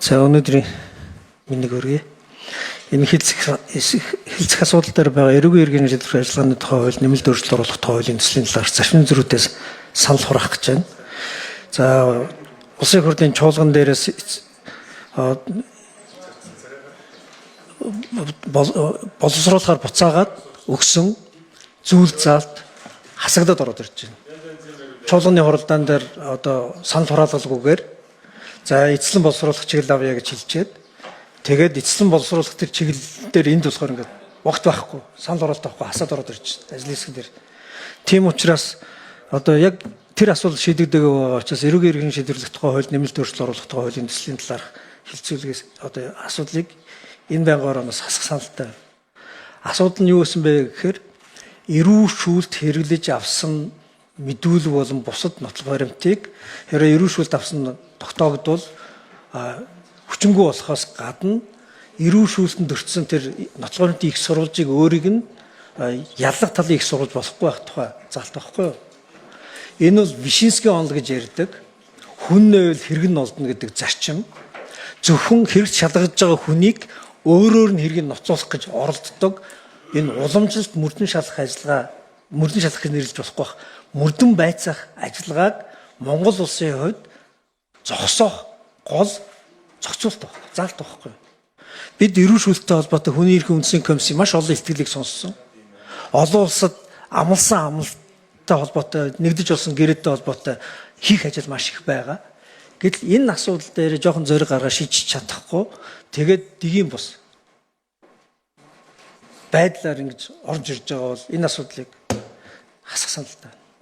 За өнөөдрийн миний өргөе. Энэ хэлцэх асуудал дээр байгаа эрүүгийн иргэний шийдвэрлэх ажиллагааны тухай хууль, нэмэлт өөрчлөлт оруулах тухай хуулийн төслийн талаар зарчмын зөрүүтээс санал хураах гэж байна. За улсын хурлын чуулган дээрээс боловсруулахаар буцаагаад өгсөн зүйл заалт хасагдаад ороод ирж байна. Чуулганы хуралдаан дээр одоо санал хураалгалгүйгээр за эцэслэн боловсруулах чиглэл авъя гэж хэлжээд тэгээд эцэслэн боловсруулах тэр чиглэл дээр энд болохоор ингээд огт байхгүй санал хураалт авахгүй хасаад ороод ирж байна. Ажлын хэсэг дээр. Тийм учраас одоо яг тэр асуудал шийдэгдэг байгаа учраас эрүүгийн иргэний шийдвэрлэх тухай хууль, нэмэлт өөрчлөлт оруулах тухай хуулийн төслийн талаарх хэлцүүлгээс одоо асуудлыг энэ байнгын ороноос хасах саналтай. Асуудал нь юу гэсэн бэ гэхээр эрүү шүүлт хэрэглэж авсан мэдүүлэг болон бусад нотлох баримтыг хэрэг эрүү шүүлт авсан тогтоогдвол хүчингү болохоос гадна эрүү шүүлтэнд өртсөн тэр нотлох баримтын их сурвалжийг өөрийг нь яллах талын их сурвалж болохгүй байх тухай заалт байхгүй юу? Энэ бол Вишинскийн онол гэж ярьдаг хүн нэвэл хэрэг нь олдно гэдэг зарчим. Зөвхөн хэрэгт шалгаж байгаа хүнийг өөрөөр нь хэргийг ноцоолох гэж оролддог энэ уламжлалт мөрдөн шалгах ажиллагаа мөрдөн шалгах гэж нэрлэж болохгүй бах. Мөрдөн байцаах ажиллагааг Монгол улсын хувьд зогсоох гол зохицуулт байна. Заалт байхгүй. Бид эрүү шүүлттэй холбоотой хүний эрхийн үндэсний комиссийн маш олон ихтгэлийг сонссон. Олон улсад амлсан амлалттай холбоотой нэгдэж болсон гэрээтэй холбоотой хийх ажил маш их байгаа. Гэтэл энэ асуудал дээр жоохон зориг гаргаа шийдэж чадахгүй тэгээд дигийн бус байдлаар ингэж орж ирж байгаа бол энэ асуудлыг хасах саналтай.